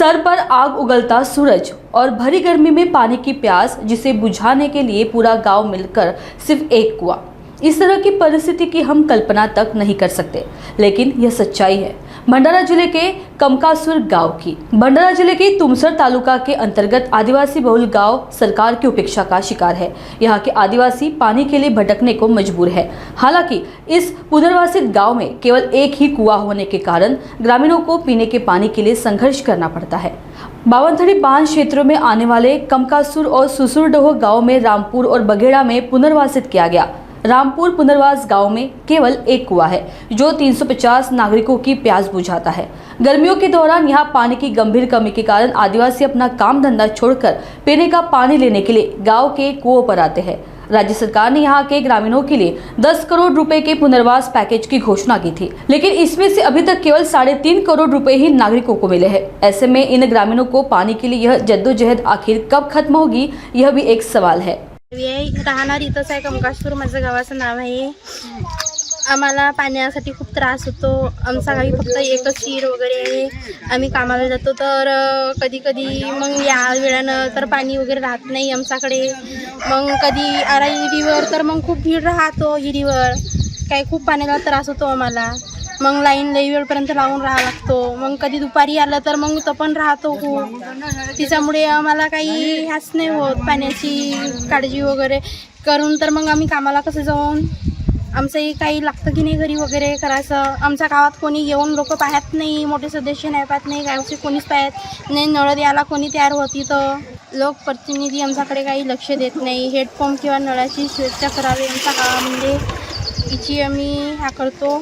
Sir पर आग उगलता सूरज और भरी गर्मी में पानी की प्यास, जिसे बुझाने के लिए पूरा गांव मिलकर सिर्फ एक कुआं। इस तरह की परिस्थिति की हम कल्पना तक नहीं कर सकते, लेकिन यह सच्चाई है भंडारा जिले के कमकासुर गांव की। भंडारा जिले के तुमसर तालुका के अंतर्गत आदिवासी बहुल गांव सरकार की उपेक्षा का शिकार है। यहाँ के आदिवासी पानी के लिए भटकने को मजबूर है। हालांकि इस पुनर्वासित गांव में केवल एक ही कुआं होने के कारण ग्रामीणों को पीने के पानी के लिए संघर्ष करना पड़ता है। बावनथड़ी बांध क्षेत्रों में आने वाले कमकासुर और सुसुरडोह गांव में रामपुर और बघेड़ा में पुनर्वासित किया गया। रामपुर पुनर्वास गांव में केवल एक कुआं है, जो 350 नागरिकों की प्यास बुझाता है। गर्मियों के दौरान यहां पानी की गंभीर कमी के कारण आदिवासी अपना काम धंधा छोड़कर पीने का पानी लेने के लिए गांव के कुओं पर आते हैं। राज्य सरकार ने यहां के ग्रामीणों के लिए 10 करोड़ रुपए के पुनर्वास पैकेज की घोषणा की थी, लेकिन इसमें से अभी तक केवल 3.5 करोड़ रुपए ही नागरिकों को मिले हैं। ऐसे में इन ग्रामीणों को पानी के लिए यह जद्दोजहद आखिर कब खत्म होगी, यह भी एक सवाल है। राहणार इथंच आहे, कमकासुर माझं गावाचं नाव आहे। आम्हाला पाण्यासाठी खूप त्रास होतो। आमच्या गावी फक्त एकच विहीर वगैरे आहे। आम्ही कामाला जातो तर कधी कधी मग या वेळानं तर पाणी वगैरे राहत नाही आमच्याकडे। मग कधी आरा विहिरीवर तर मग खूप भीड राहतो विहिरीवर, काही खूप पाण्याला त्रास होतो आम्हाला। मग लाईन लई वेळपर्यंत लावून राहावं लागतो। मग कधी दुपारी आलं तर मग तो पण राहतो खूप। त्याच्यामुळे आम्हाला काही ह्याच नाही होत पाण्याची काळजी वगैरे करून। तर मग आम्ही कामाला कसं जाऊन आमचंही काही लागतं की नाही घरी वगैरे करायचं। आमच्या गावात कोणी येऊन लोक पाहत नाही, मोठे सदस्य नाही पाहत नाही, गावचे कोणीच पाहत नाही। नळ द्यायला कोणी तयार होती तर लोकप्रतिनिधी आमच्याकडे काही लक्ष देत नाही। हेडपंप किंवा नळाची सुविधा करावी आमच्या गावामध्ये, हिची आम्ही ह्या करतो,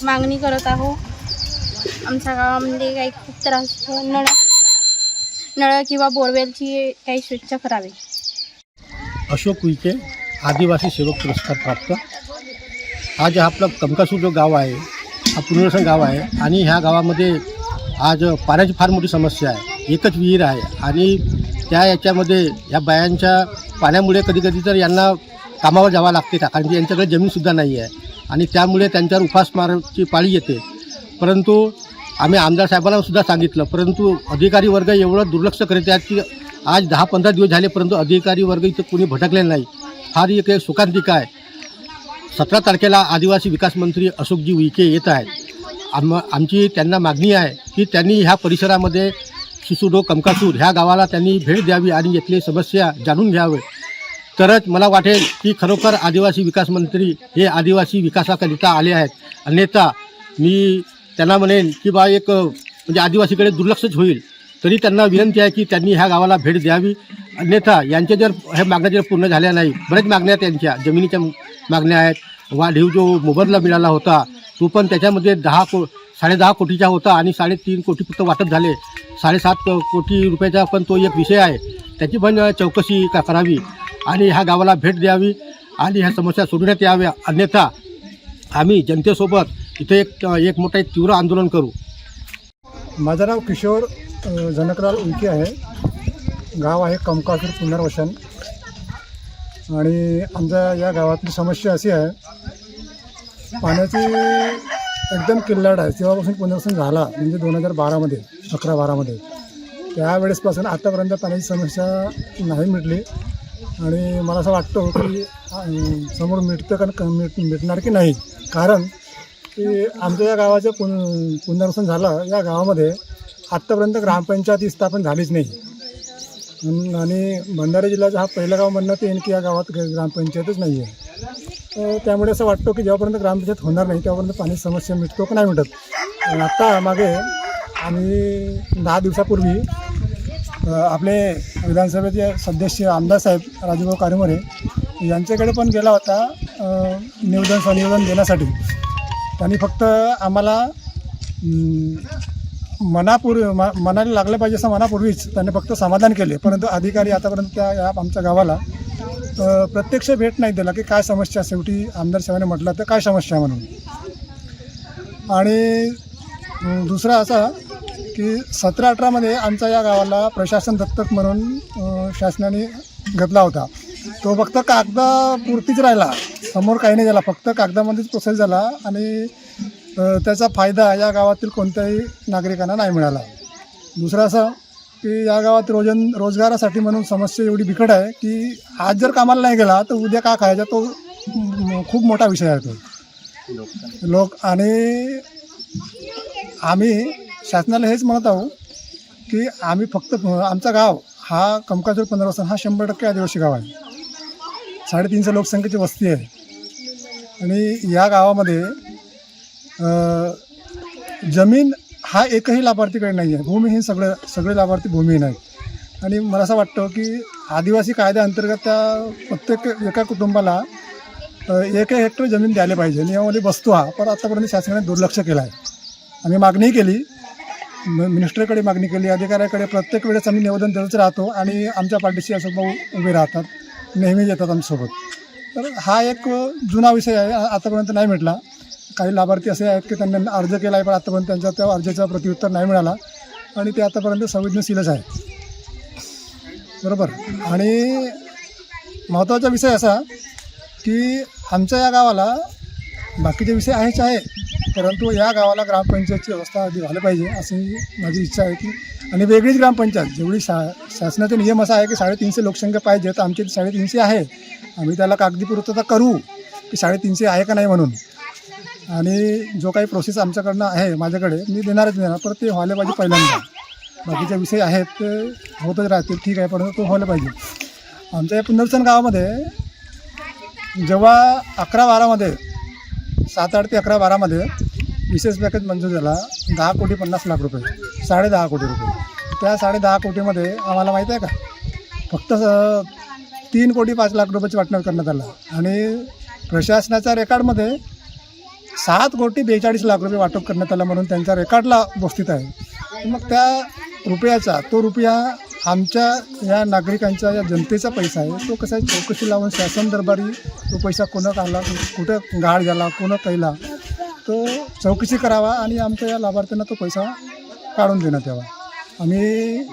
मागणी करत आहोत। आमच्या गावामध्ये काही खूप त्रास होतो। नळ किंवा बोरवेलची काही सुविधा करावी। अशोक उईके आदिवासी सेवक पुरस्कार प्राप्त। आज आपलं कमकासूर जो गाव आहे हा पुनर्वसन गाव आहे आणि ह्या गावामध्ये आज पाण्याची फार मोठी समस्या आहे। एकच विहीर आहे आणि याच्यामध्ये ह्या बायांच्या पाण्यामुळे कधीकधी तर यांना कामावर जावं लागते, कारण की यांच्याकडे जमीनसुद्धा नाही आहे आणि त्यामुळे त्यांच्यावर उपासमारची पाळी येते। परंतु आम्ही आमदार साहेबांना सुद्धा सांगितलं, परंतु अधिकारी वर्ग एवढं दुर्लक्ष करीत आहेत की आज 10-15 दिवस झाले परंतु अधिकारी वर्ग इथं कोणी भटकलेलं नाही। फार एक शोकांतिका आहे। 17 तारखेला आदिवासी विकास मंत्री अशोकजी उईके येत आहेत। आमची त्यांना मागणी आहे की त्यांनी ह्या परिसरामध्ये सुसुडो कमकासूर ह्या गावाला त्यांनी भेट द्यावी आणि इथली समस्या जाणून घ्यावे, तरच मला वाटेल की खरोखर आदिवासी विकास मंत्री हे आदिवासी विकासाकरिता आले आहेत। अन्यथा मी त्यांना म्हणेन की बा एक म्हणजे आदिवासीकडे दुर्लक्षच होईल। तरी त्यांना विनंती आहे की त्यांनी ह्या गावाला भेट द्यावी, अन्यथा यांच्या जर ह्या मागण्या जर पूर्ण झाल्या नाही, बऱ्याच मागण्या त्यांच्या जमिनीच्या मागण्या आहेत। वाढीव जो मोबदला मिळाला होता तो पण त्याच्यामध्ये 10.5 कोटीचा होता आणि 3.5 कोटी फक्त वाटप झाले। 7.5 कोटी रुपयाचा पण तो एक विषय आहे, त्याची पण चौकशी करावी आणि ह्या गावाला भेट द्यावी आणि ह्या समस्या सोडवण्यात याव्या। अन्यथा आम्ही जनतेसोबत इथे एक मोठं तीव्र आंदोलन करू। माझं नाव किशोर जनकलाल उईके आहे। गाव आहे कमकासूर पुनर्वसन आणि आमच्या या गावातली समस्या अशी आहे, पाण्याची एकदम किल्लाट आहे। तेव्हापासून पुनर्वसन झाला म्हणजे 2012मध्ये 11-12मध्ये, त्यावेळेसपासून आतापर्यंत पाण्याची समस्या नाही मिटली आणि मला असं वाटतं की समोर मिटतं का मिटणार की नाही। कारण की आमच्या या गावाचं पुनर्वसन झालं, या गावामध्ये आत्तापर्यंत ग्रामपंचायत स्थापन झालीच नाही आणि भंडारा जिल्ह्याचा हा पहिलं गाव म्हणण्यात येईल की या गावात ग्रामपंचायतच नाही आहे। त्यामुळे असं वाटतं की जेव्हापर्यंत ग्रामपंचायत होणार नाही तेव्हापर्यंत पाणी समस्या मिटतो की नाही मिटत। आत्ता मागे आम्ही 10 दिवसापूर्वी आपले विधानसभेचे सदस्य आमदार साहेब राजूभाऊ कारेमोरे यांच्याकडे पण गेला होता संनिवेदन देण्यासाठी। त्यांनी फक्त आम्हाला मनाला लागलं पाहिजे असं मनापूर्वीच त्यांनी फक्त समाधान केले, परंतु अधिकारी आतापर्यंत त्या आमच्या गावाला प्रत्यक्ष भेट नाही दिला की काय समस्या। शेवटी आमदार साहेबांनी म्हटलं तर काय समस्या म्हणून। आणि दुसरा असा की 17-18मध्ये आमच्या या गावाला प्रशासन दत्तक म्हणून शासनाने घेतला होता। तो फक्त कागदापुरतीच राहिला, समोर काही नाही झाला, फक्त कागदामध्येच प्रोसेस झाला आणि त्याचा फायदा या गावातील कोणत्याही नागरिकांना नाही मिळाला। दुसरं असं की या गावात रोजगारासाठी म्हणून समस्या एवढी बिकट आहे की आज जर कामाला नाही गेला तर उद्या का खायचा तो खूप मोठा विषय आहे तो आणि आम्ही शासनाला हेच म्हणत आहोत की आम्ही फक्त आमचा गाव हा कंकासूर 15 हा 100% आदिवासी गाव आहे. 350 लोकसंख्येची वस्ती आहे आणि या गावामध्ये जमीन हा एकही लाभार्थीकडे नाही आहे. भूमिहीन सगळे लाभार्थी भूमिहीन आहेत आणि मला असं वाटतं की आदिवासी कायद्याअंतर्गत त्या प्रत्येक एका कुटुंबाला 1 हेक्टर जमीन द्यायला पाहिजे. नियमावली बसतो हा, पण आतापर्यंत शासनाने दुर्लक्ष केलं आहे. आम्ही मागणी केली, मिनिस्टरकडे मागणी केली, अधिकाऱ्याकडे प्रत्येक वेळेस आम्ही निवेदन देतच राहतो आणि आमच्या पाठीशी अशोक भाऊ उभे राहतात, नेहमी येतात आमच्यासोबत. तर हा एक जुना विषय आहे, आतापर्यंत नाही मिटला. काही लाभार्थी असे आहेत की त्यांनी अर्ज केला आहे पण आतापर्यंत त्यांच्या त्या अर्जाचं प्रत्युत्तर नाही मिळाला आणि ते आतापर्यंत संवेदनशीलच आहे. बरोबर. आणि महत्त्वाचा विषय असा की आमच्या या गावाला बाकीचे विषय आहेच आहे, परंतु या गावाला ग्रामपंचायतची व्यवस्था आधी झाली पाहिजे अशी माझी इच्छा आहे की, आणि वेगळीच ग्रामपंचायत जेवढी शासनाचा नियम असा आहे की 350 लोकसंख्या पाहिजे, तर आमची 350 आहे. आम्ही त्याला कागदी पूर्तता करू की 350 आहे का नाही म्हणून. आणि जो काही प्रोसेस आमच्याकडनं आहे, माझ्याकडे मी देणारच देणार, पण ते व्हायला पाहिजे पहिल्यांदा. बाकीचे विषय आहेत ते होतच राहतील, ठीक आहे, परंतु तो व्हायला पाहिजे. आमच्या या पुनर्वसन गावामध्ये जेव्हा 11-12मध्ये 7-8 ते 11-12मध्ये विशेष पॅकेज मंजूर झाला 10,50,00,000 रुपये, 10.5 कोटी रुपये. त्या 10.5 कोटीमध्ये आम्हाला माहीत आहे का फक्त 3,05,00,000 रुपयाची वाटप करण्यात आलं आणि प्रशासनाच्या रेकॉर्डमध्ये 7,42,00,000 रुपये वाटप करण्यात आलं म्हणून त्यांच्या रेकॉर्डला उपस्थित आहे. मग त्या रुपयाचा तो रुपया आमच्या या नागरिकांचा या जनतेचा पैसा आहे, तो कसा चौकशी लावून शासन दरबारी तो पैसा कोणं काढला, कुठं गाळ झाला, कोणं कैला, तो चौकशी करावा आणि आमच्या या लाभार्थ्यांना तो पैसा काढून देण्यात यावा. आम्ही